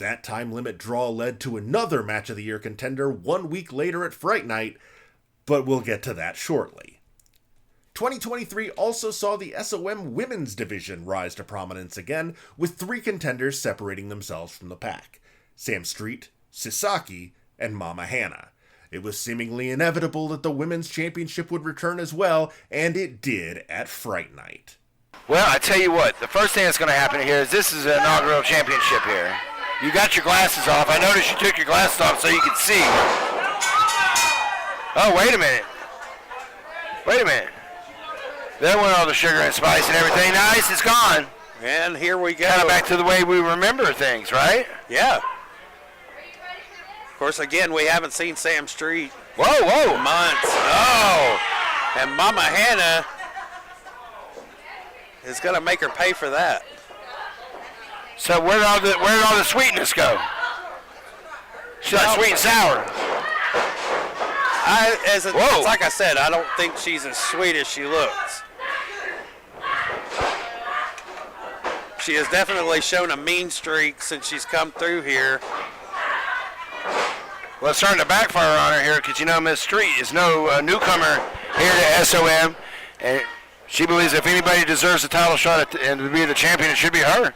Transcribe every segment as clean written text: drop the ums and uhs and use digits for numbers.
That time limit draw led to another Match of the Year contender 1 week later at Fright Night, but we'll get to that shortly. 2023 also saw the SOM Women's Division rise to prominence again, with 3 contenders separating themselves from the pack: Sam Street, Sasaki, and Mama Hannah. It was seemingly inevitable that the Women's Championship would return as well, and it did at Fright Night. Well, I tell you what, the first thing that's going to happen here is this is an inaugural championship here. You got your glasses off. I noticed you took your glasses off so you could see. Oh, wait a minute. Wait a minute. There went all the sugar and spice and everything. Nice, it's gone. And here we go. Kind of back to the way we remember things, right? Yeah. Of course, again, we haven't seen Sam Street. Whoa. Months. Oh. And Mama Hannah is going to make her pay for that. So where did all the sweetness go? She's like sweet and sour. It's like I said, I don't think she's as sweet as she looks. She has definitely shown a mean streak since she's come through here. Well, it's starting to backfire on her here because, Miss Street is no newcomer here to SOM. And she believes if anybody deserves a title shot and to be the champion, it should be her.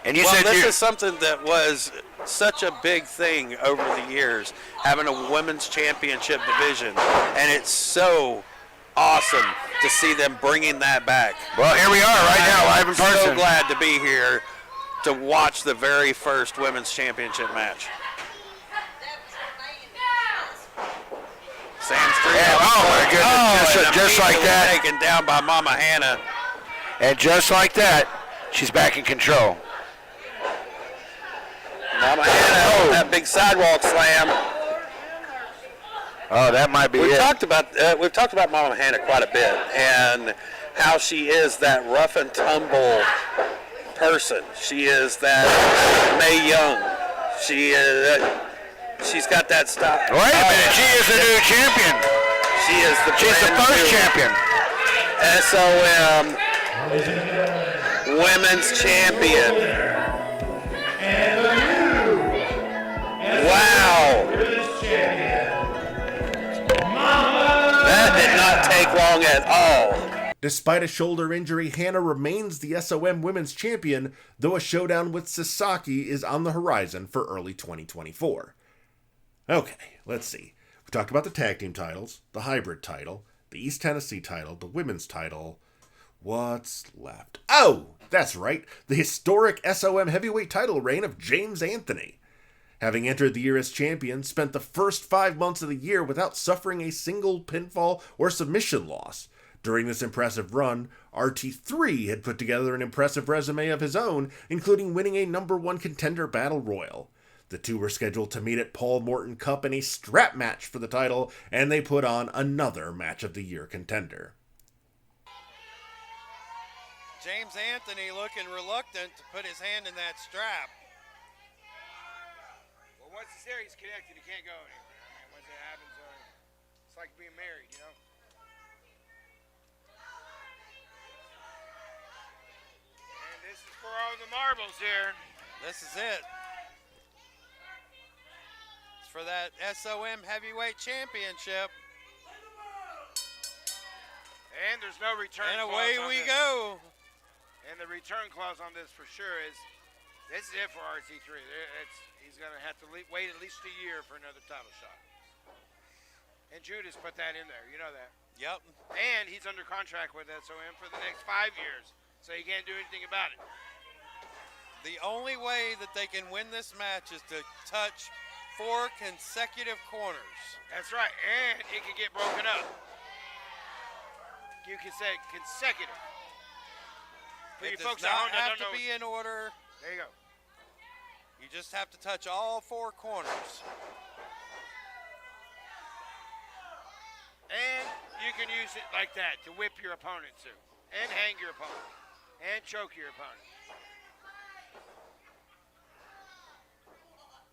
And you said this is something that was such a big thing over the years, having a women's championship division. And it's so awesome to see them bringing that back. Well, here we are right now, live in person. I'm so glad to be here to watch the very first women's championship match. Sam Street. Yeah, oh my goodness, just like that. Taken down by Mama Hannah. And just like that, she's back in control. Mama Hannah, that big sidewalk slam. Oh, that might be it. We've talked about Mama Hannah quite a bit and how she is that rough and tumble person. She is that Mae Young. She's got that style. Wait a minute, she is the new champion. She's the first champion. SOM Women's Champion. Wow. That did not take long at all. Despite a shoulder injury, Hannah remains the SOM Women's Champion, though a showdown with Sasaki is on the horizon for early 2024. Okay, let's see. We talked about the tag team titles, the hybrid title, the East Tennessee title, the women's title. What's left? Oh, that's right, the historic SOM heavyweight title reign of James Anthony. Having entered the year as champion, spent the first 5 months of the year without suffering a single pinfall or submission loss. During this impressive run, RT3 had put together an impressive resume of his own, including winning a #1 contender battle royal. The two were scheduled to meet at Paul Morton Cup in a strap match for the title, and they put on another Match of the Year contender. James Anthony looking reluctant to put his hand in that strap. Well, once it's there, he's connected. He can't go anywhere. I mean, once it happens, it's like being married, And this is for all the marbles here. This is it. It's for that SOM Heavyweight Championship. And there's no return And clause away on we this. go. And the return clause on this for sure is, this is it for RT3. He's going to have to wait at least a year for another title shot. And Judas put that in there. You know that. Yep. And he's under contract with SOM for the next 5 years. So you can't do anything about it. The only way that they can win this match is to touch 4 consecutive corners. That's right. And it can get broken up. You can say consecutive. For you It does folks at not home that have don't to know. be in order. There you go. You just have to touch all 4 corners. And you can use it like that to whip your opponent too. And hang your opponent. And choke your opponent.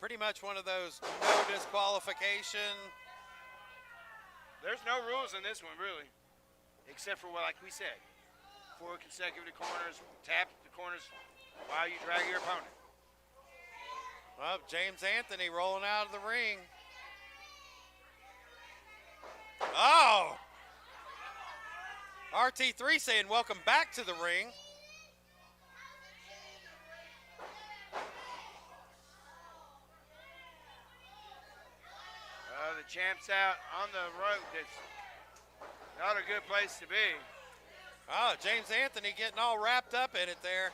Pretty much one of those no disqualification. There's no rules in this one, really. Except for, like we said, 4 consecutive corners, tap the corners while you drag your opponent. Well, James Anthony rolling out of the ring. Oh! RT3 saying welcome back to the ring. The champ's out on the rope. It's not a good place to be. Oh, James Anthony getting all wrapped up in it there.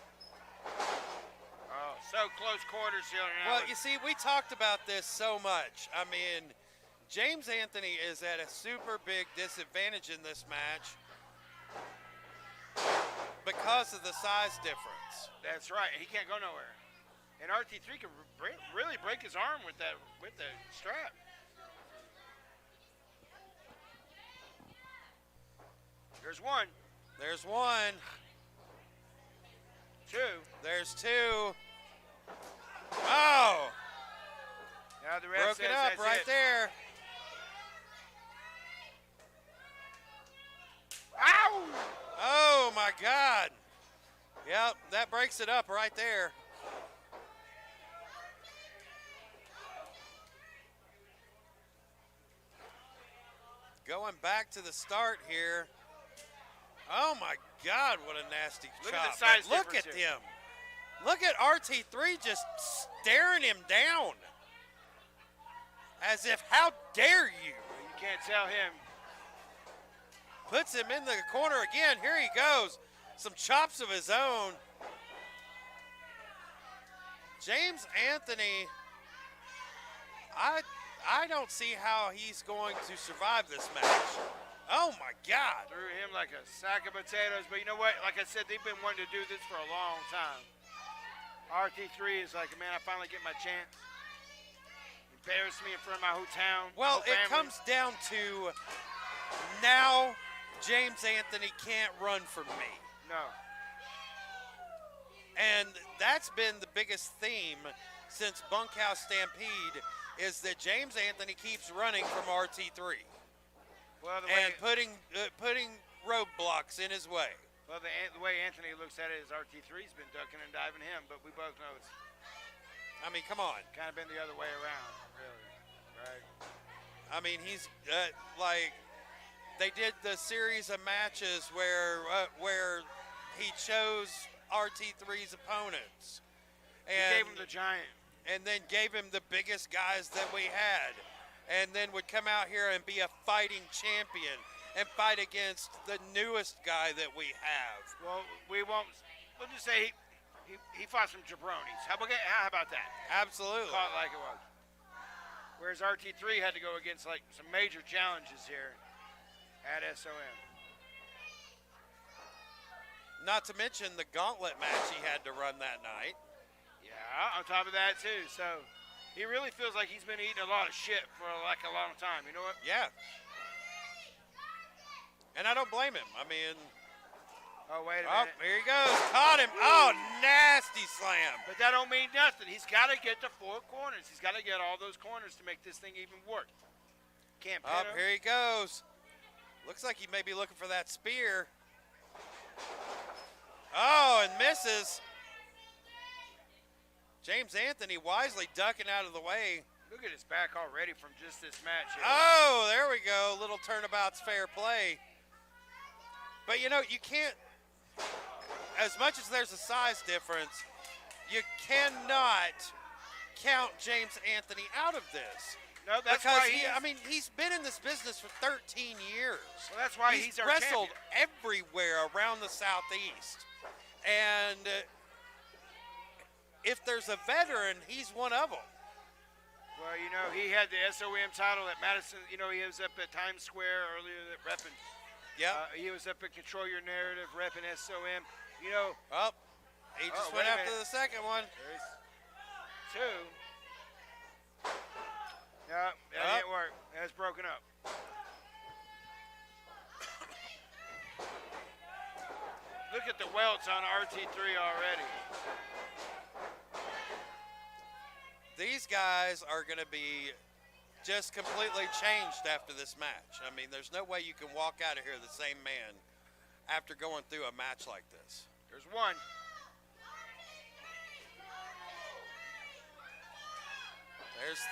Oh, so close quarters here now. Well, you see, we talked about this so much. I mean, James Anthony is at a super big disadvantage in this match because of the size difference. That's right. He can't go nowhere. And RT3 can really break his arm with the strap. There's one. There's one. Two. There's two. Oh! Now the ref Broke says it up that's right it. there. Ow! Oh, my God. Yep, that breaks it up right there. Going back to the start here. Oh, my God, what a nasty Look chop. at the size But look difference at here. him. Look at RT3 just staring him down. As if, how dare you? You can't tell him. Puts him in the corner again. Here he goes. Some chops of his own. James Anthony, I don't see how he's going to survive this match. Oh, my God. Threw him like a sack of potatoes. But you know what? Like I said, they've been wanting to do this for a long time. RT3 is like, man, I finally get my chance. Embarrass me in front of my whole town. Well, whole it family. comes down to now James Anthony can't run from me. No. And that's been the biggest theme since Bunkhouse Stampede is that James Anthony keeps running from RT3 Well, and putting roadblocks in his way. Well, the way Anthony looks at it is RT3's been ducking and diving him, but we both know it's I mean, come on. kind of been the other way around, really. Right? I mean, he's like they did the series of matches where he chose RT3's opponents He and gave him the giant. and then gave him the biggest guys that we had, and then would come out here and be a fighting champion and fight against the newest guy that we have. Well, we'll just say he fought some jabronis. How about that? Absolutely. Call it like it was. Whereas RT3 had to go against like some major challenges here at SOM. Not to mention the gauntlet match he had to run that night. Yeah, on top of that too. So he really feels like he's been eating a lot of shit for like a long time. You know what? Yeah. And I don't blame him. I mean, Oh, wait a oh, minute. here he goes. Caught him. Oh, nasty slam. But that don't mean nothing. He's got to get to 4 corners. He's got to get all those corners to make this thing even work. Can't pin Up him. here he goes. Looks like he may be looking for that spear. Oh, and misses. James Anthony wisely ducking out of the way. Look at his back already from just this match here. Oh, there we go. Little turnabout's fair play. But, you know, you can't, as much as there's a size difference, you cannot count James Anthony out of this. No, that's because why he's been in this business for 13 years. Well, that's why he's our wrestled champion. everywhere around the Southeast. And if there's a veteran, he's one of them. Well, you know, he had the SOM title at Madison. You know, he was up at Times Square earlier repping. Yeah. He was up at Control Your Narrative repping SOM. You know. Oh, he just went wait a after minute. the second one. There's 2. Yeah, that didn't work. That's broken up. Look at the welts on RT3 already. These guys are going to be just completely changed after this match. I mean, there's no way you can walk out of here the same man after going through a match like this. There's one.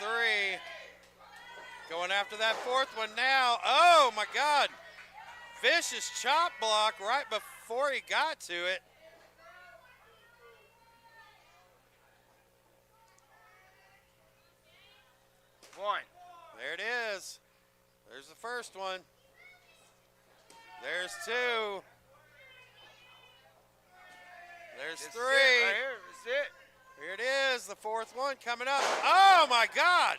There's 3. Going after that 4th one now. Oh, my God. Vicious chop block right before he got to it. One. There it is. There's the first one. There's 2. There's This is 3. it right here. This is it. Here it is, the 4th one coming up. Oh, my God.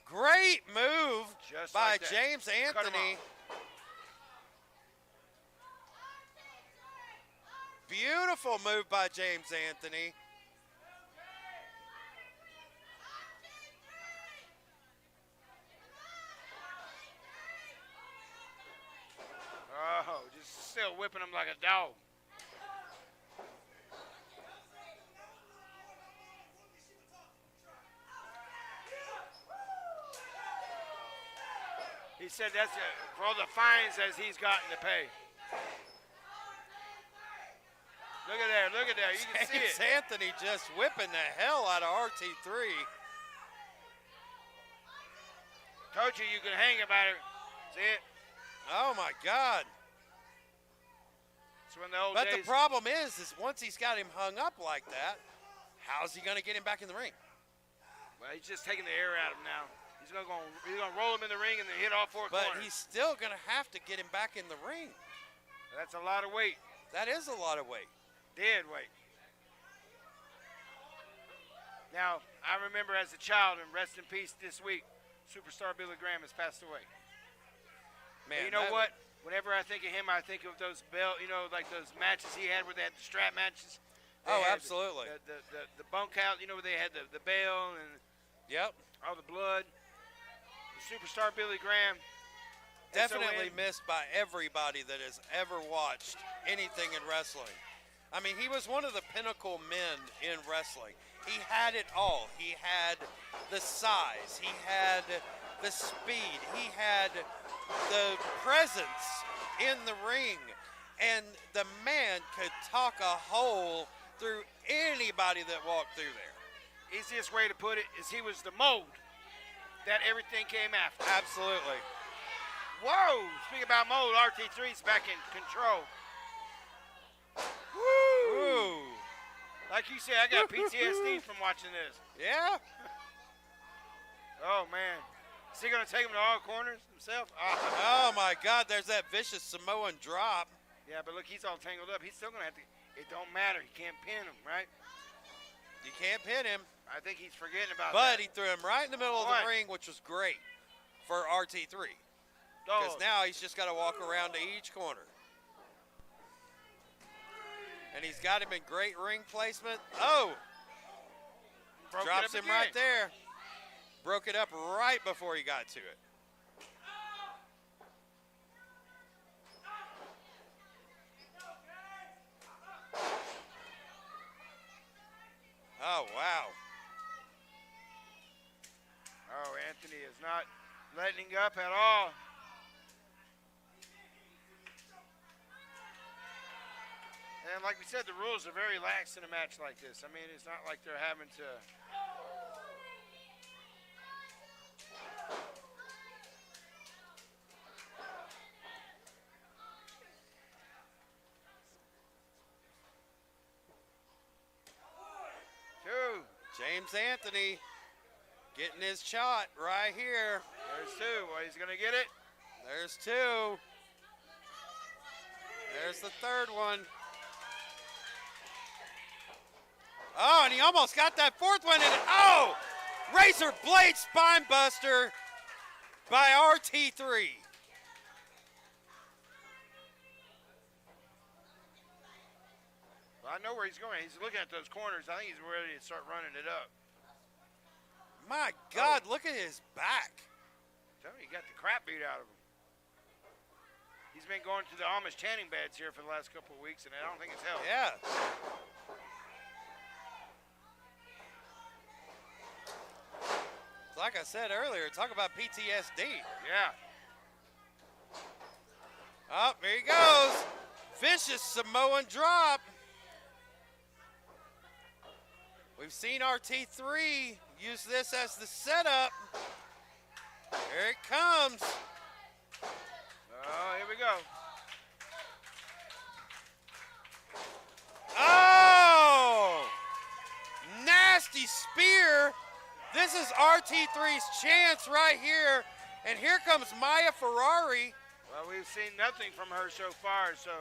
Great move Just by like that. James Cut him Anthony. off. Beautiful move by James Anthony. Oh, just still whipping him like a dog. He said that's for all the fines as he's gotten to pay. Look at there, look at there. You can see James it. Anthony just whipping the hell out of RT3. Told you could hang about it. See it? Oh, my God. It's when the old But days. the problem is once he's got him hung up like that, how's he going to get him back in the ring? Well, he's just taking the air out of him now. He's gonna roll him in the ring and then hit all 4 But corners. he's still going to have to get him back in the ring. That's a lot of weight. That is a lot of weight. Dead weight. Now, I remember as a child, and rest in peace this week, superstar Billy Graham has passed away. Man, you know that- what? Whenever I think of him, I think of those belt, like those matches he had where they had the strap matches. They Oh, had absolutely. The bunkhouse, where they had the bell and Yep. all the blood. Superstar Billy Graham. Definitely SON. missed by everybody that has ever watched anything in wrestling. I mean, he was one of the pinnacle men in wrestling. He had it all. He had the size. He had the speed. He had the presence in the ring. And the man could talk a hole through anybody that walked through there. Easiest way to put it is he was the mold that everything came after. Absolutely. Whoa! Speaking about mold, RT3's back in control. Ooh. Like you said, I got PTSD from watching this. Yeah. Oh, man. Is he going to take him to all corners himself? Oh, my God. There's that vicious Samoan drop. Yeah, but look, he's all tangled up. He's still going to have to. It don't matter. He can't pin him, right? You can't pin him. I think he's forgetting about But that. he threw him right in the middle of What? the ring, which was great for RT3. Because Dog. now he's just got to walk around to each corner. And he's got him in great ring placement. Oh! Broke it Drops up him right again. there. Broke it up right before he got to it. Oh, wow. Oh, Anthony is not letting up at all. And like we said, the rules are very lax in a match like this. I mean, it's not like they're having to. Two. James Anthony getting his shot right here. There's two. Well, he's going to get it. There's two. There's the third one. Oh, and he almost got that fourth one in it. Oh! Razor blade spine buster by RT3. Well, I know where he's going. He's looking at those corners. I think he's ready to start running it up. My God, look at his back. Tell me, he got the crap beat out of him. He's been going to the Amish tanning beds here for the last couple of weeks, and I don't think it's helped. Yeah. Like I said earlier, talk about PTSD. Yeah. Oh, there he goes. Vicious Samoan drop. We've seen RT3 use this as the setup. Here it comes. Oh, here we go. Oh! Nasty spear. This is RT3's chance right here. And here comes Maya Ferrari. Well, we've seen nothing from her so far, so.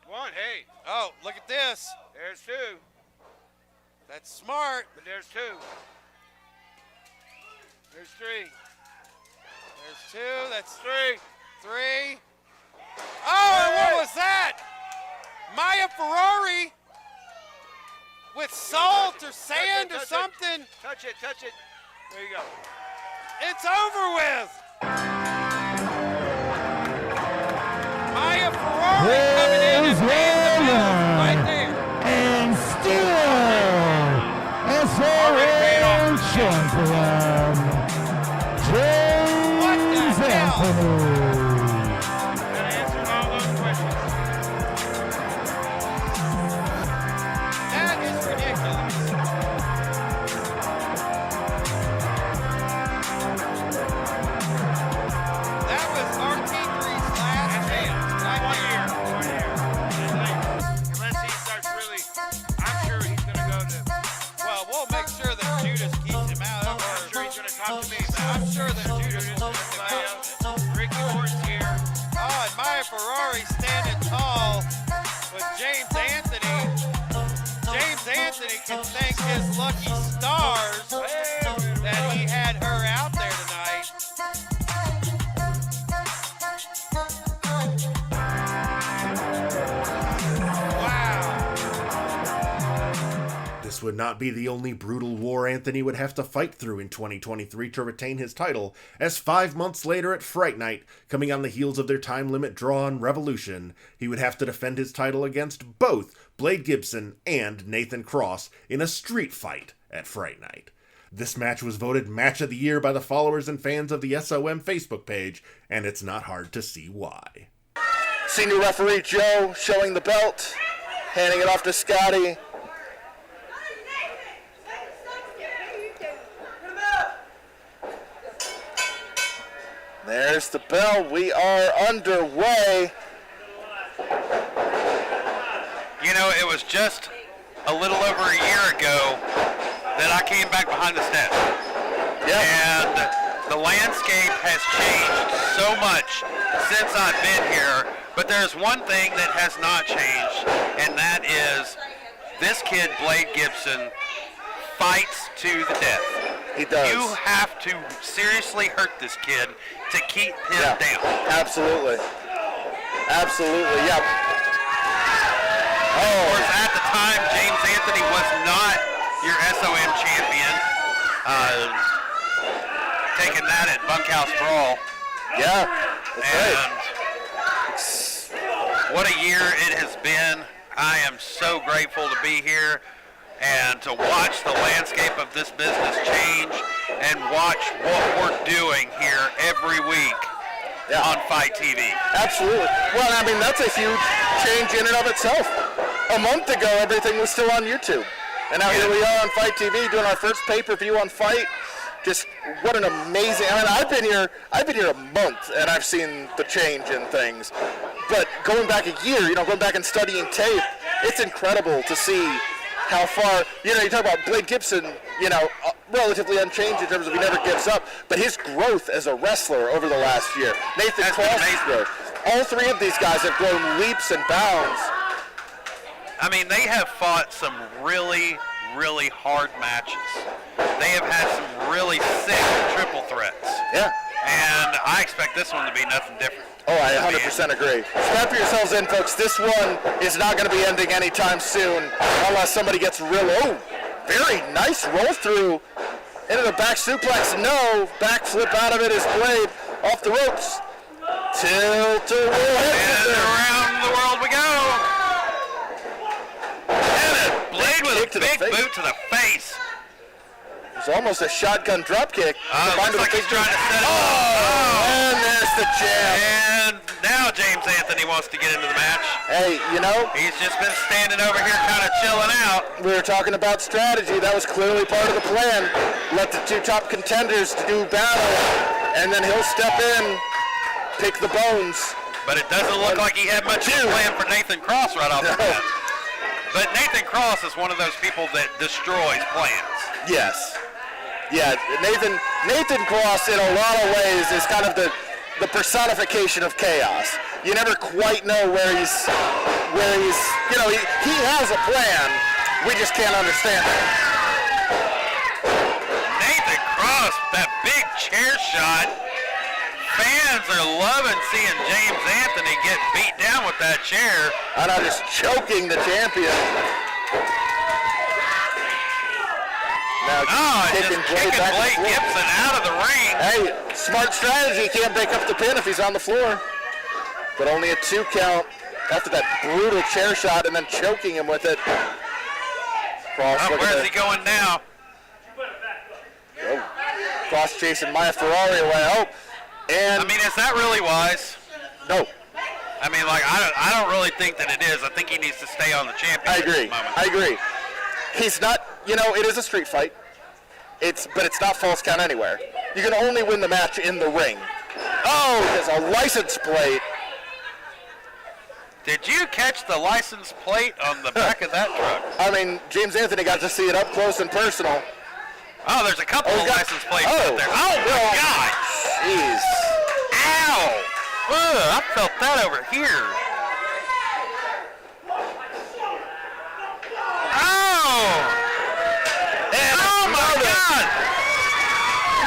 One, hey. Oh, look at this. There's two. That's smart. But there's two. There's three. There's two. That's Three. three. Oh, and what was that? Maya Ferrari with salt or sand or something. Touch it. There you go. It's over with. Maya Ferrari coming in and paying the bills right there. And still, SOM champion, James Anthony. That answered all those questions. That is ridiculous. That was RT3's last chance right there. Unless he starts really, I'm sure he's going to go to. Well, we'll make sure that Judas keeps him out of I'm her. sure he's going to talk to me. But I'm sure that Judas will keep him everybody out. else. Ricky Morton's here. Oh, and Maya Ferrari standing tall with James Anthony. James Anthony can thank his lucky stars that he had her out there tonight. Wow. This would not be the only brutal war Anthony would have to fight through in 2023 to retain his title, as 5 months later at Fright Night, coming on the heels of their time limit draw on Revolution, he would have to defend his title against both Blade Gibson and Nathan Cross in a street fight at Fright Night. This match was voted Match of the Year by the followers and fans of the SOM Facebook page, and it's not hard to see why. Senior referee Joe showing the belt, handing it off to Scotty. There's the bell. We are underway. You know, it was just a little over a year ago that I came back behind the steps. Yeah. And the landscape has changed so much since I've been here, but there's one thing that has not changed, and that is this kid, Blade Gibson, fights to the death. He does. You have to seriously hurt this kid to keep him down. Absolutely. Absolutely, yeah. Of course, at the time, James Anthony was not your SOM champion. Taking that at Bunkhouse Brawl. Yeah, that's right. And what a year it has been. I am so grateful to be here and to watch the landscape of this business change and watch what we're doing here every week on Fight TV. Absolutely. Well, I mean, that's a huge change in and of itself. A month ago, everything was still on YouTube. And now here we are on Fight TV doing our first pay-per-view on Fight. Just what an amazing, I mean, I've been here a month and I've seen the change in things. But going back a year, going back and studying tape, it's incredible to see how far, you talk about Blade Gibson, relatively unchanged in terms of he never gives up, but his growth as a wrestler over the last year, Nathan Cross's growth, all three of these guys have grown leaps and bounds. I mean, they have fought some really, really hard matches. They have had some really sick triple threats. Yeah. And I expect this one to be nothing different. Oh, I 100% agree. Strap yourselves in, folks. This one is not going to be ending anytime soon unless somebody gets very nice roll through into the back suplex. No, backflip out of it is Blade off the ropes. Tilt-a-whirl. And around the world we go. And a Blade with a big boot to the face. It's almost a shotgun drop kick. Looks like he's trying to set it up. And there's There's the jab. And now James Anthony wants to get into the match. Hey, you know, He's just been standing over here kind of chilling out. we were talking about strategy. That was clearly part of the plan. Let the two top contenders do battle, and then he'll step in, pick the bones. But it doesn't look like he had much plan for Nathan Cross right off the bat. But Nathan Cross is one of those people that destroys plans. Yes. Yeah, Nathan Cross in a lot of ways is kind of the personification of chaos. You never quite know where he's you know, he has a plan, we just can't understand it. Nathan Cross, that big chair shot. Fans are loving seeing James Anthony get beat down with that chair. And I'm just choking the champion. Now Just kicking Blake Gibson out of the ring. Hey, smart strategy. Can't break up the pin if he's on the floor. But only a 2 count after that brutal chair shot and then choking him with it. Cross, Where's he going now? Cross chasing Maya Ferrari away. Oh, and I mean, is that really wise? no, I mean, like, I don't really think that it is. I think he needs to stay on the I championship agree. at the moment. I agree. He's not. You know, it is a street fight. But it's not false count anywhere. You can only win the match in the ring. Oh, there's a license plate. Did you catch the license plate on the back of that truck? I mean, James Anthony got to see it up close and personal. Oh, there's a couple of license plates out there. Oh, my well, God. Jeez. Ow. Ugh, I felt that over here. Oh. Oh, my God.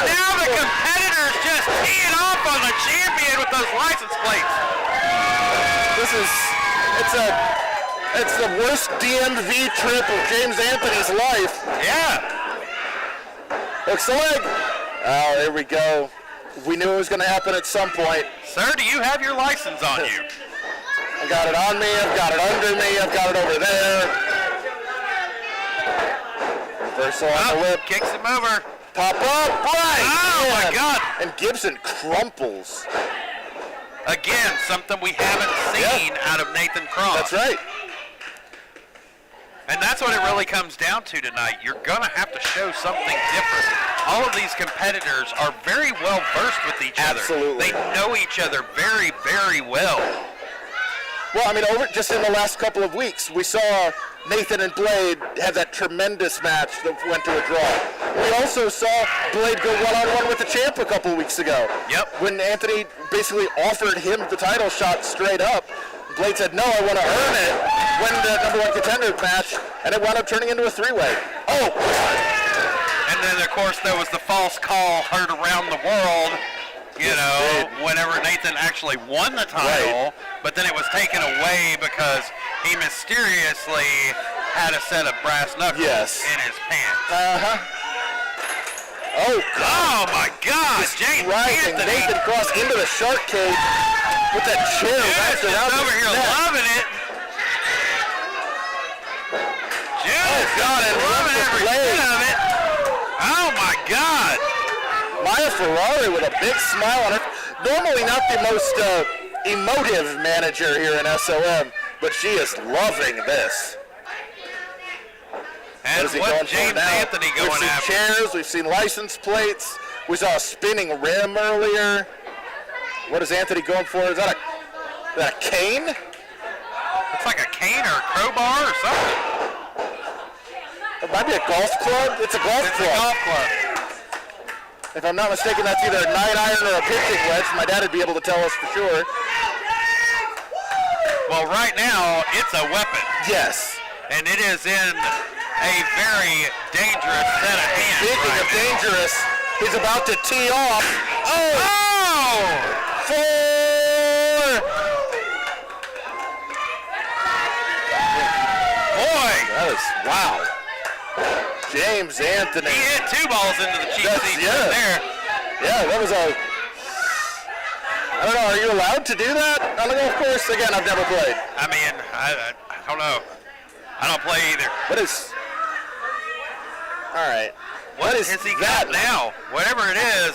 Now the competitor's just teeing off on the champion with those license plates. It's the worst DMV trip of James Anthony's life. Yeah. Hooks the leg. Oh, here we go. We knew it was going to happen at some point. Sir, do you have your license on you? I got it on me. I've got it under me. I've got it over there. Reversal on the whip. Kicks him over. Pop up. Right. Oh, my God. And Gibson crumples. Again, something we haven't seen out of Nathan Cross. That's right. And that's what it really comes down to tonight. You're going to have to show something different. All of these competitors are very well versed with each other. Absolutely. They know each other very, very well. Well, I mean, just in the last couple of weeks, we saw Nathan and Blade have that tremendous match that went to a draw. We also saw Blade go one-on-one with the champ a couple weeks ago. Yep. When Anthony basically offered him the title shot straight up, Blade said, no, I want to earn it, win the number one contender match, and it wound up turning into a three-way. Oh! And then, of course, there was the false call heard around the world, you know, whenever Nathan actually won the title, but then it was taken away because he mysteriously had a set of brass knuckles in his pants. Uh-huh. Oh, God. Oh, my God. James Anthony. Nathan Cross into the shark cage with that chair wrapped around his over here neck. loving it. Just loving every bit of it. Oh, my God. Maya Ferrari with a big smile on her. Normally not the most emotive manager here in SOM, but she is loving this. And what's James Anthony going after? We've seen chairs, we've seen license plates, we saw a spinning rim earlier. What is Anthony going for? Is that a cane? Looks like a cane or a crowbar or something. It might be a golf club. It's a golf club. It's a golf club. If I'm not mistaken, that's either a 9-iron or a pitching wedge. My dad would be able to tell us for sure. Well, right now, it's a weapon. Yes. And it is in a very dangerous set of hands. Speaking of dangerous, he's about to tee off. Oh! 4! Boy! That is, wow. James Anthony. He hit 2 balls into the cheap seat there. Yeah, that was a... I don't know, are you allowed to do that on the golf course? Again, I've never played. I mean, I don't know. I don't play either. What is... All right. What has he got now? Whatever it is.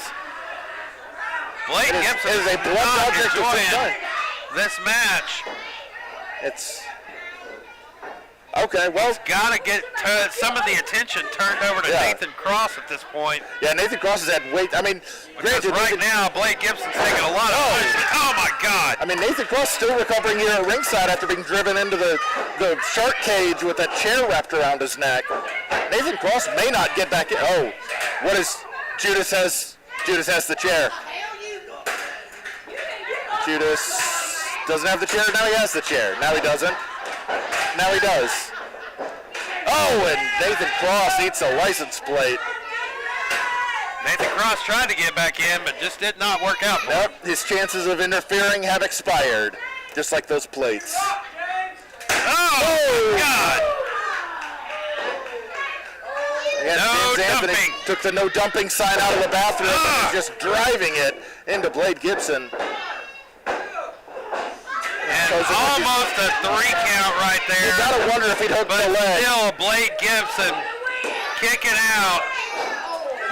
Blake Gibson is a blood not project of some enjoying kind. this match. It's okay. Well, Got to get some of the attention turned over to Yeah. Nathan Cross at this point. yeah, Nathan Cross has had weight. I mean, Because granted, right Nathan, now, Blake Gibson's taking a lot of punishment. Oh, my God. I mean, Nathan Cross still recovering here at ringside after being driven into the shark cage with that chair wrapped around his neck. Nathan Cross may not get back in. Oh, what is Judas has the chair. Judas doesn't have the chair. Now he has the chair. Now he doesn't. Now he does. Oh, and Nathan Cross eats a license plate. Nathan Cross tried to get back in, but just did not work out for him. Nope, his chances of interfering have expired, just like those plates. Oh, my God. Yeah, No James Anthony dumping. took the no dumping sign out of the bathroom and is just driving it into Blade Gibson. And almost a 3 count right You there. gotta wonder if he'd hooked But the leg. still, Blake Gibson kicking out.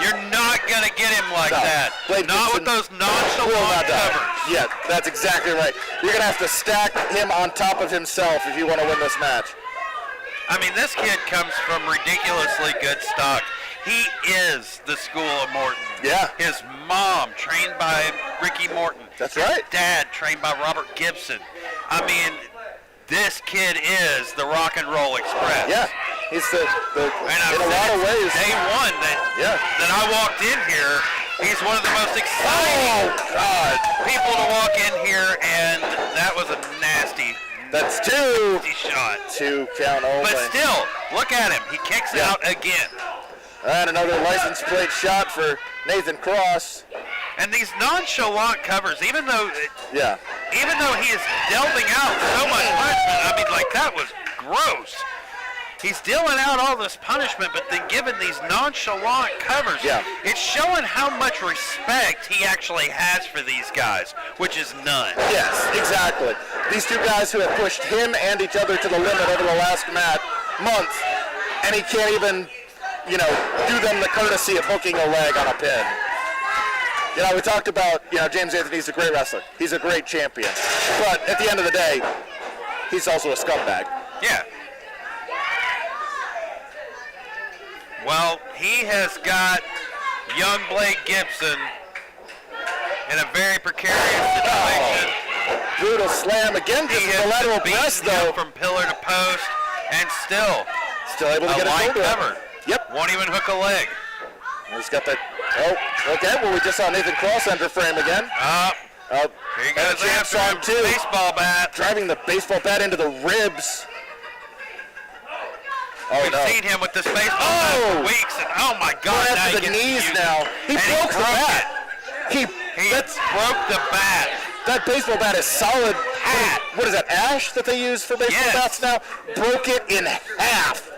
You're not going to get him like No, that. Blake Not with those Gibson will nonchalant not die. covers. Yeah, that's exactly right. You're gonna have to stack him on top of himself if you want to win this match. I mean, this kid comes from ridiculously good stock. He is the School of Morton. Yeah. His mom, trained by Ricky Morton. That's right. His dad, trained by Robert Gibson. I mean, this kid is the Rock and Roll Express. Yeah, he's the And I've in a lot said of ways. day one that I walked in here, he's one of the most exciting God, people to walk in here, and that was a nasty that's two shot. 2 count only. But still, look at him. He kicks Yeah. out again. And another license plate shot for Nathan Cross. And these nonchalant covers, even though Yeah. he is delving out so much punishment, I mean, like, that was gross. He's dealing out all this punishment, but then giving these nonchalant covers. Yeah. It's showing how much respect he actually has for these guys, which is none. Yes, exactly. These two guys who have pushed him and each other to the limit over the last month, and he can't even, do them the courtesy of hooking a leg on a pin. We talked about, James Anthony's a great wrestler. He's a great champion. But at the end of the day, he's also a scumbag. Yeah. Well, he has got young Blake Gibson in a very precarious situation. Brutal slam again, just He the lateral has beaten press, him though. from pillar to post, and still Still able to a get a light shoulder up. cover. Yep. Won't even hook a leg. He's got the. Oh, okay. Well, we just saw Nathan Cross enter frame again. Oh, Oh, here he and goes a champ after him. song, too. Baseball bat. Driving the baseball bat into the ribs. Oh, We've no. seen him with this baseball Oh! bat for weeks, and oh my God! Right now after he the gets knees used. now. He And broke the broke bat. He broke the bat. That baseball bat is solid. What is that, ash that they use for baseball Yes. bats now? Broke it in half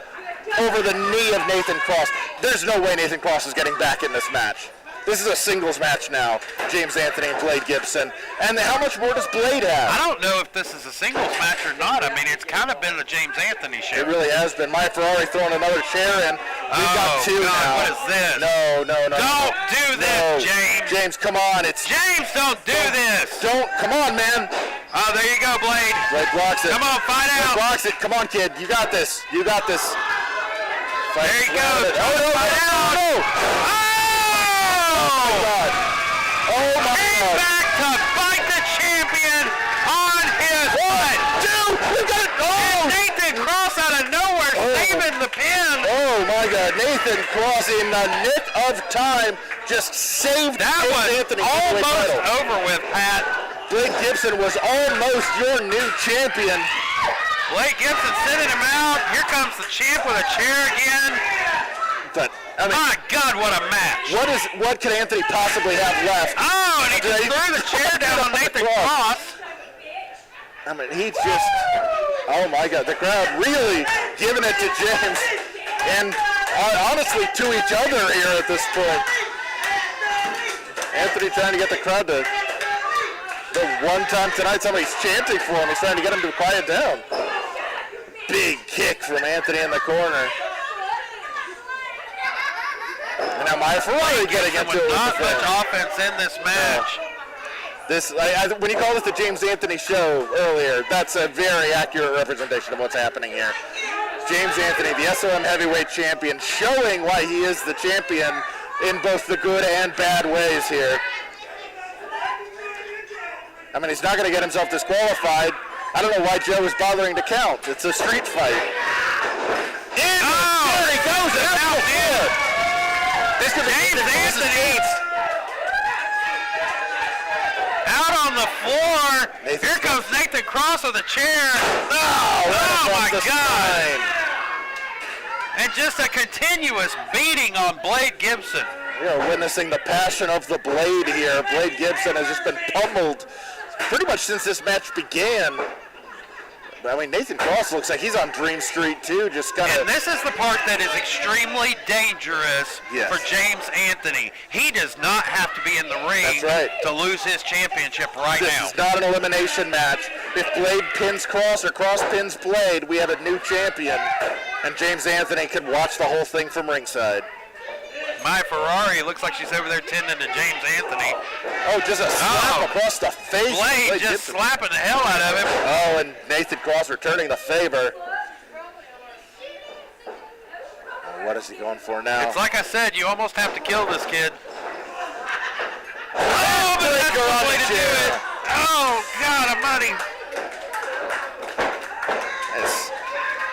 over the knee of Nathan Cross. There's no way Nathan Cross is getting back in this match. This is a singles match now, James Anthony and Blade Gibson. And how much more does Blade have? I don't know if this is a singles match or not. I mean, it's kind of been a James Anthony show. It really has been. Maya Ferrari throwing another chair in. We've got two God, now. what is this? No. Don't do this, James. James, come on. James, don't do this. Come on, man. Oh, there you go, Blade. Blade blocks it. Come on, fight Blade out. blocks it. Come on, kid. You got this. There he goes. Fight out. No. Oh, God. Oh, my He's God. back to fight the champion on his butt. We got it. Oh. Nathan Cross out of nowhere saving the pin. Oh, my God. Nathan Cross in the nick of time just saved That James was Anthony's heavyweight almost title. over with, Pat. Blake Gibson was almost your new champion. Blake Gibson sending him out. Here comes the champ with a chair again. But, I mean, My God, what a match. what could Anthony possibly have left? Oh, and he just He- threw the chair down on Nathan Cross. I mean, he just, oh my God, the crowd really giving it to James and honestly to each other here at this point. Anthony trying to get the crowd to, the one time tonight somebody's chanting for him, he's trying to get him to quiet down. Big kick from Anthony in the corner. And now Maya Ferrari getting into it With with not the much crowd. offense in this match. When you called this the James Anthony show earlier, that's a very accurate representation of what's happening here. James Anthony, the SOM heavyweight champion, showing why he is the champion in both the good and bad ways here. I mean, he's not going to get himself disqualified. I don't know why Joe is bothering to count. It's a street fight. There he goes. Out here. This could be James Anthony out on the floor. Here comes Nathan Cross with a chair. Oh my God. And just a continuous beating on Blade Gibson. We are witnessing the passion of the Blade here. Blade Gibson has just been pummeled pretty much since this match began. I mean, Nathan Cross looks like he's on Dream Street too. And this is the part that is extremely dangerous for James Anthony. He does not have to be in the ring to lose his championship now. This is not an elimination match. If Blade pins Cross or Cross pins Blade, we have a new champion. And James Anthony can watch the whole thing from ringside. My Ferrari looks like she's over there tending to James Anthony. Oh, just a slap across the face. Blade just slapping the hell out of him. Oh, and Nathan Cross returning the favor. What is he going for now? It's like I said, you almost have to kill this kid. Oh, but that's the way to do it. Oh, God almighty.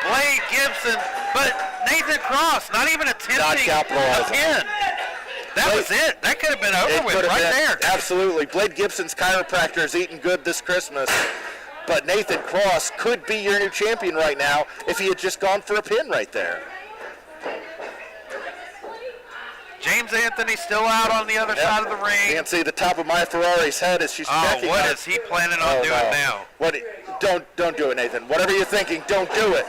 Blade Gibson, but Nathan Cross not even attempting a pin. That was it. That could have been over with right there. Absolutely. Blade Gibson's chiropractor is eating good this Christmas. But Nathan Cross could be your new champion right now if he had just gone for a pin right there. James Anthony still out on the other side of the ring. You can see the top of my Ferrari's head as she's checking. What is he planning on doing now? Don't do it, Nathan. Whatever you're thinking, don't do it.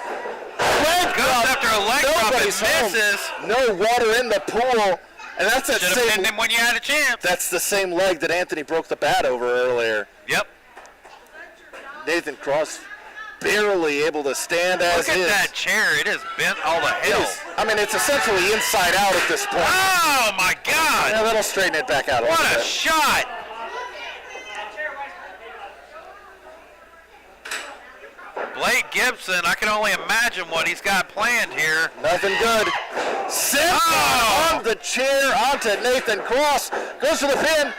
Goes after a leg drop and misses. No water in the pool. And that's that Should have pinned him when you had a chance. That's the same leg that Anthony broke the bat over earlier. Yep. Nathan Cross barely able to stand as is. Look at that chair. It is bent all the hell. I mean, it's essentially inside out at this point. Oh, my God. Yeah, that'll straighten it back out a little bit. What a shot. Blade Gibson, I can only imagine what he's got planned here. Nothing good. Sent on the chair onto Nathan Cross. Goes for the pin.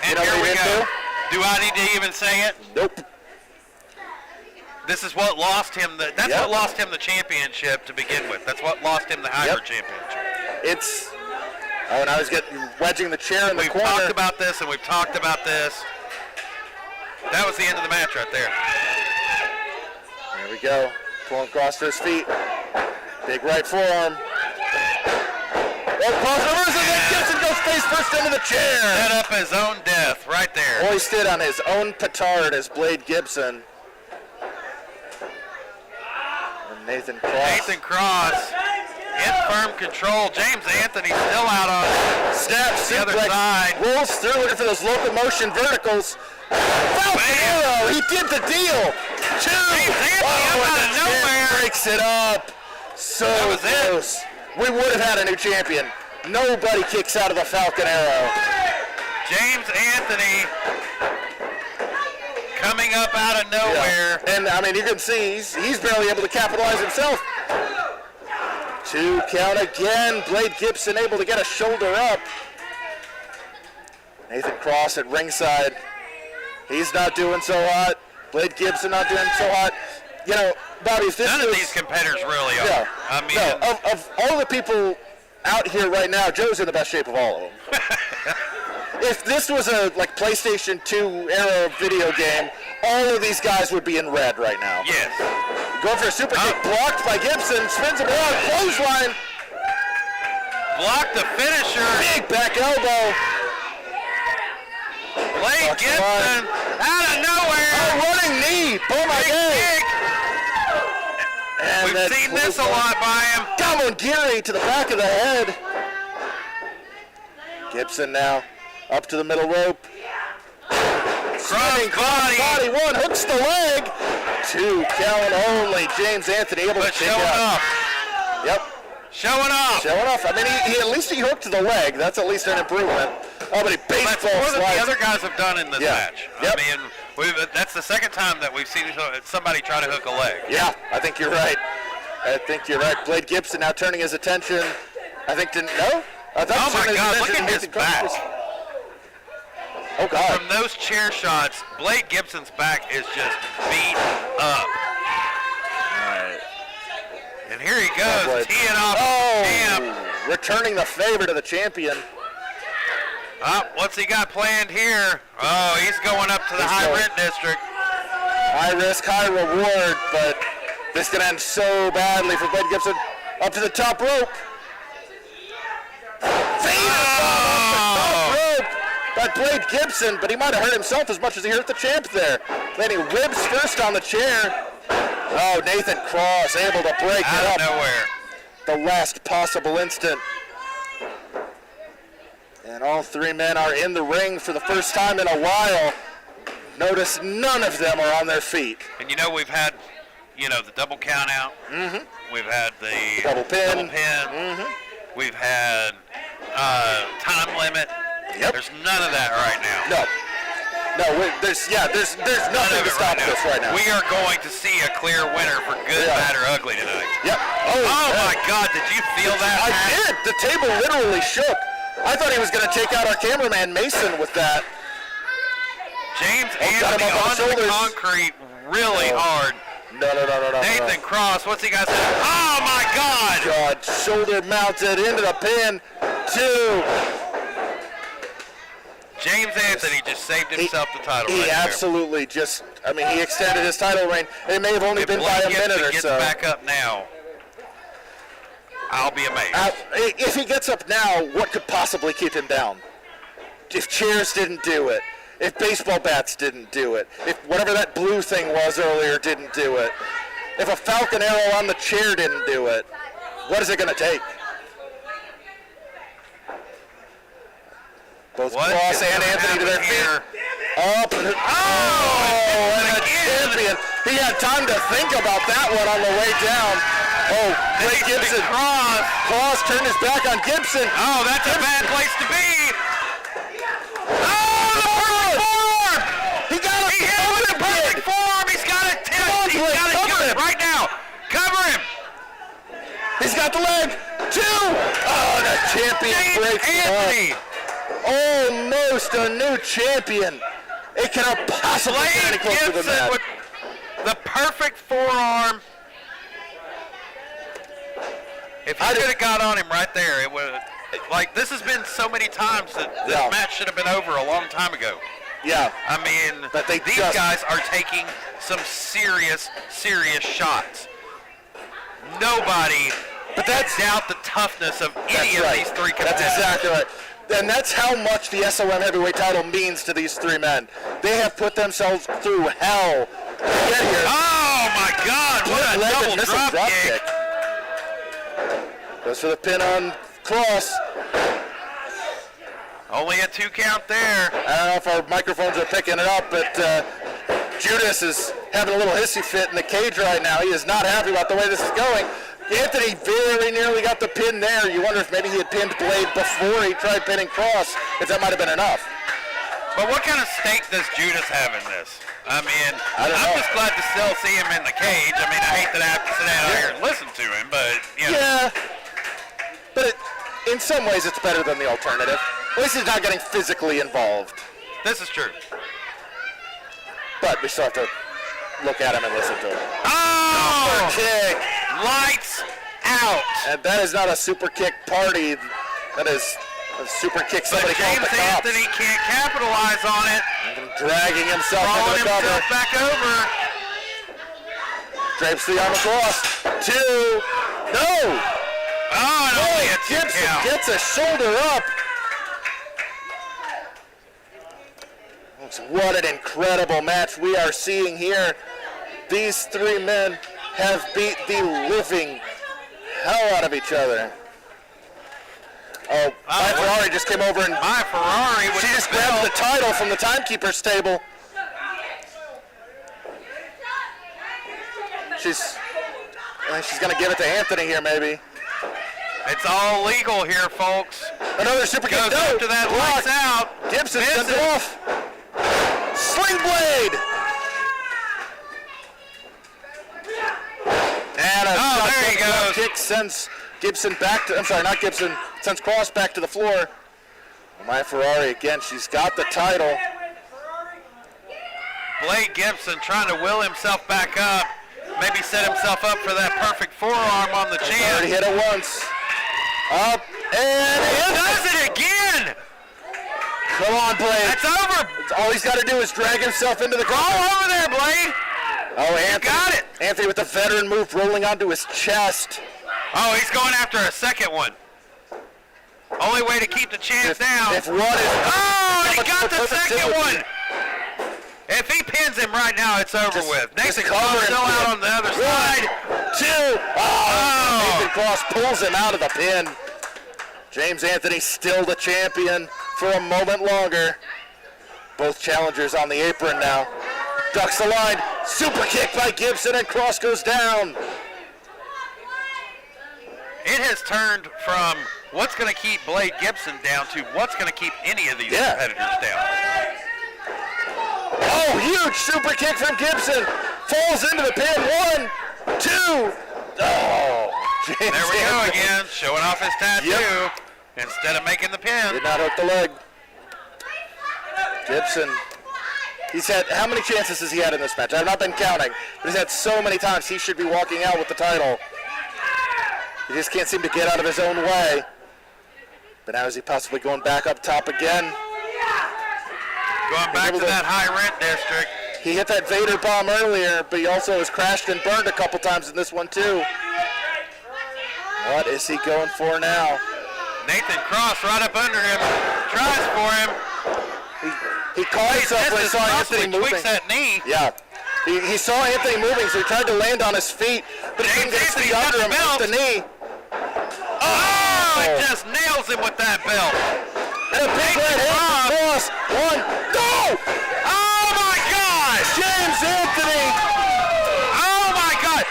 And here we go. Do I need to even say it? Nope. This is what lost him what lost him the championship to begin with. That's what lost him the hybrid championship. And I was wedging the chair in the corner. We've talked about this and we've talked about this. That was the end of the match right there. There we go. Pulling Cross to his feet. Big right forearm. Cross reverses and then Gibson goes face first into the chair. Set up his own death right there. Hoisted on his own petard as Blade Gibson. And Nathan Cross in firm control. James Anthony still out on the other side. Rolls through looking for those locomotion verticals. Falcon Arrow, he did the deal. James Anthony out of nowhere. Breaks it up. So close. We would have had a new champion. Nobody kicks out of the Falcon Arrow. James Anthony coming up out of nowhere. Yeah. And I mean, you can see he's barely able to capitalize himself. 2 count again. Blade Gibson able to get a shoulder up. Nathan Cross at ringside. He's not doing so hot. Blade Gibson not doing so hot. You know, Bobby, if this None of these competitors really are. Yeah, I mean, of all the people out here right now, Joe's in the best shape of all of them. If this was a PlayStation 2 era video game, all of these guys would be in red right now. Yes. Going for a super kick, blocked by Gibson, spins him around, clothesline. Blocked the finisher. Big back elbow. Blade Gibson out of nowhere. A running knee. Oh my God. We've seen this a lot by him. Gamongiri to the back of the head. Gibson now up to the middle rope. Cross body. One hooks the leg. 2 count only. James Anthony able to kick out. Yep. Showing off. I mean, he at least he hooked the leg. That's at least an improvement. Oh, but he That's baseball more than slides. the other guys have done in this Yeah. match. Yep. I mean, that's the second time that we've seen somebody try to hook a leg. Yeah, I think you're right. Blade Gibson now turning his attention. I think didn't know. I thought Oh my God! Look at his Nathan back. Cross. Oh God. From those chair shots, Blade Gibson's back is just beat up. And here he goes, Blade. teeing off the champ. Returning the favor to the champion. What's he got planned here? Oh, he's going up to the high rent district. High risk, high reward, but this can end so badly for Blade Gibson. Up to the top rope. Top rope by Blade Gibson, but he might have hurt himself as much as he hurt the champ there. Then he ribs first on the chair. Oh, Nathan Cross able to break it Out up. of nowhere. The last possible instant. And all three men are in the ring for the first time in a while. Notice none of them are on their feet. And we've had, the double count out. Mm-hmm. We've had the Double pin. Mm-hmm. We've had time limit. Yep. There's none of that right now. No, there's nothing to stop this right now. We are going to see a clear winner for good, bad, or ugly tonight. Yep. Oh my God, did you feel that? I did. The table literally shook. I thought he was going to take out our cameraman Mason with that. James got him Anthony up on the on the shoulders. concrete really hard. No. Nathan Cross, what's he got to say? Oh my God! God, shoulder mounted into the pin. 2. James Anthony just saved himself the title. He right there. absolutely just, he extended his title reign. It may have only If been by Blake a Gibson minute or gets so. back up now, I'll be amazed. If he gets up now, what could possibly keep him down? If chairs didn't do it, if baseball bats didn't do it, if whatever that blue thing was earlier didn't do it, if a falcon arrow on the chair didn't do it, what is it going to take? Both Cross and Anthony to their feet. Up and and the champion. He had time to think about that one on the way down. Oh, Blake Gibson. Cross turned his back on Gibson. Oh, that's a bad place to be. Oh, the forearm! He got a He hit him with a perfect forearm. He's got it. He's got it right now. Cover him. He's got the leg. 2. Oh, the champion breaks Anthony. up. Almost a new champion. It cannot possibly get any Blake closer than Gibson that. with the perfect forearm. If he could have got on him right there, it would. This has been so many times that this match should have been over a long time ago. Yeah. I mean, But these guys are taking some serious shots. Nobody doubt the toughness of any of these three competitors. That's exactly right. And that's how much the SOM heavyweight title means to these three men. They have put themselves through hell to get here. Oh my God! What a double drop kick! Goes for the pin on Cross. Only a 2 count there. I don't know if our microphones are picking it up, but Judas is having a little hissy fit in the cage right now. He is not happy about the way this is going. Anthony very nearly got the pin there. You wonder if maybe he had pinned Blade before he tried pinning Cross, if that might have been enough. But what kind of stake does Judas have in this? I mean, I don't know. I'm just glad to still see him in the cage. I mean, I hate that I have to sit down here and listen to him, but, Yeah, but in some ways it's better than the alternative. At least he's not getting physically involved. This is true. But we still have to look at him and listen to him. Oh! Super kick. Lights out. And that is not a super kick party. That is a super kick somebody But called James the cops. Anthony can't capitalize on it. Dragging himself Throwing into the cover. himself back over. Drapes the arm across. 2. No! Oh, and only a 2 Gibson count. gets a shoulder up. What an incredible match we are seeing here. These three men have beat the living hell out of each other. Oh, my Ferrari just came over and My Ferrari with she the just grabbed belt. the title from the timekeeper's table. I think she's going to give it to Anthony here, maybe. It's all legal here, folks. Another super kick. Goes after that, lights out. Gibson sends Misses. it off. Sling blade. And a there he goes. kick sends Gibson back to, I'm sorry, not Gibson, sends Cross back to the floor. Maya Ferrari again, she's got the title. Blade Gibson trying to will himself back up. Maybe set himself up for that perfect forearm on the Already chin. hit it once. Up and in. Does it again? Come on, Blade. That's over. All he's got to do is drag himself into the All corner. over there, Blade. Oh, Anthony. Got it. Anthony with the veteran move rolling onto his chest. Oh, he's going after a second one. Only way to keep the chance down. If one is... Oh, he got the Perfect second two. one. If he pins him right now, it's over with. Nathan cover Cross him, still out kid. on the other 1, side. 2. Oh, Nathan Cross pulls him out of the pin. James Anthony still the champion for a moment longer. Both challengers on the apron now. Ducks the line. Super kick by Gibson and Cross goes down. It has turned from what's going to keep Blade Gibson down to what's going to keep any of these competitors down. Oh, huge super kick from Gibson. Falls into the pin. 1, 2. Oh, James There we go Anthony. again, showing off his tattoo Yep. instead of making the pin. Did not hook the leg. Gibson. He's had, how many chances has he had in this match? I've not been counting, but he's had so many times he should be walking out with the title. He just can't seem to get out of his own way. But now is he possibly going back up top again? Going back to that high rent district. He hit that Vader bomb earlier, but he also has crashed and burned a couple times in this one too. What is he going for now? Nathan Cross right up under him, tries for him. He caught himself when he saw Anthony moving. Tweaks that knee. Yeah. He saw Anthony moving, so he tried to land on his feet, but he couldn't get his feet under him with the knee. Oh, it just nails him with that belt. And a big red hit from Cross. 1, go! Oh my gosh! James Anthony! Oh my God!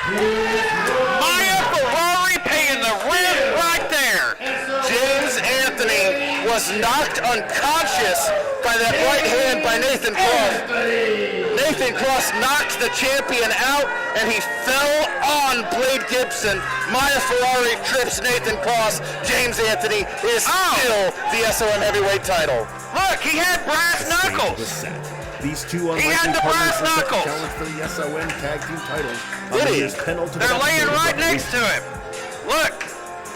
Maya Ferrari paying the rent right there. James Anthony was knocked unconscious by that right hand by Nathan Cross. Nathan Cross knocked the champion out, and he fell on Blade Gibson. Maya Ferrari trips Nathan Cross. James Anthony is still the SOM heavyweight title. Look, he had brass knuckles. Was set. These two He had unlikely the brass partners will set the knuckles. challenge for the SOM tag team titles. Did he? They're laying right next to him. Look.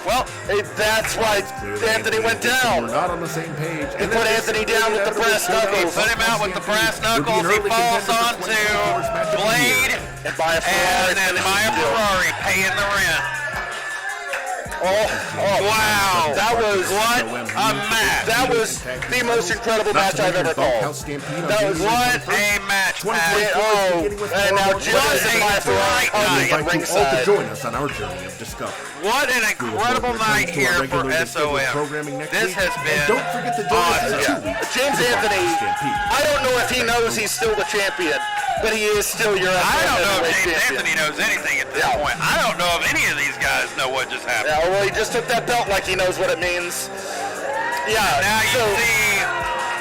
Well, Hey, that's why Anthony went down. We're not on the same page. He put Anthony down with the brass knuckles. put him out with the brass knuckles. He falls onto Blade. And Maya Ferrari. And then Maya Ferrari paying the rent. Wow. That was What a match. That was the most incredible match I've ever called. That was What a match, Pat. And now just a Maya Ferrari great coming night. at invite you all to ringside. join us on our journey of discovery. What an incredible night here for SOM. This has been Don't forget to join us in awesome. 2 weeks. James for Anthony, Stampede. I don't know if he knows he's still the champion, but he is still your I don't know if heavyweight James champion. Anthony knows anything at this point. I don't know if any of these guys know what just happened. Yeah, well, he just took that belt like he knows what it means. Yeah, Now you see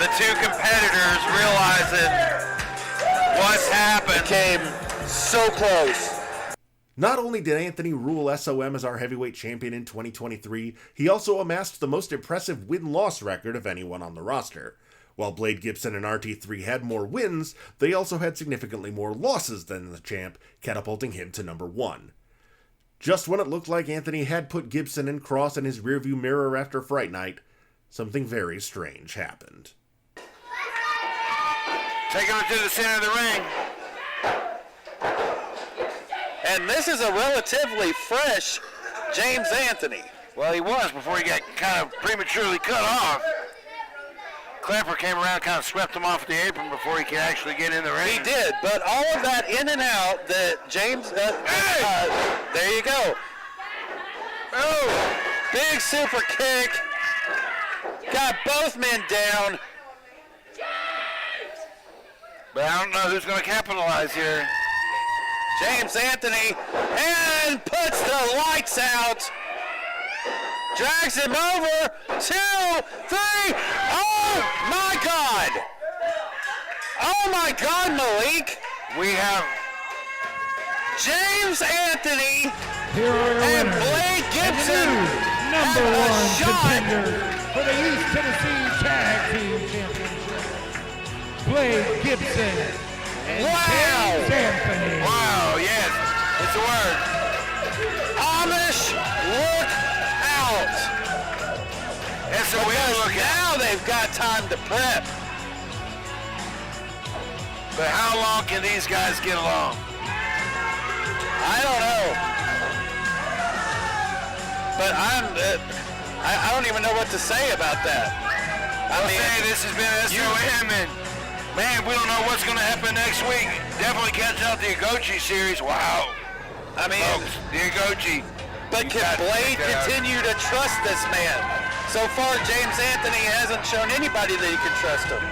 the two competitors realizing what's happened. came so close. Not only did Anthony rule SOM as our heavyweight champion in 2023, he also amassed the most impressive win-loss record of anyone on the roster. While Blade Gibson and RT3 had more wins, they also had significantly more losses than the champ, catapulting him to number 1. Just when it looked like Anthony had put Gibson and Cross in his rearview mirror after Fright Night, something very strange happened. Taking it to the center of the ring. And this is a relatively fresh James Anthony. Well, he was before he got kind of prematurely cut off. Clapper came around, kind of swept him off the apron before he could actually get in the ring. He did, but all of that in and out that James, there you go. Oh, big super kick. Got both men down. But I don't know who's going to capitalize here. James Anthony, and puts the lights out. Drags him over. 2, 3. Oh, my God. Oh, my God, Malik. We have James Anthony Here are your and winners. Blake Gibson Number have a one shot. contender for the East Tennessee Tag Team Championship. Blake Gibson and James Anthony. wow, yes, it's a word. Amish look out. SOM Because look out. now they've got time to prep. But how long can these guys get along? I don't know. But I don't even know what to say about that. I'll say this has been SOM, and man, we don't know what's going to happen next week. Definitely catch out the Agochi series. Wow. I mean, Folks, the Agochi. but can Blade continue to trust this man? So far, James Anthony hasn't shown anybody that he can trust him.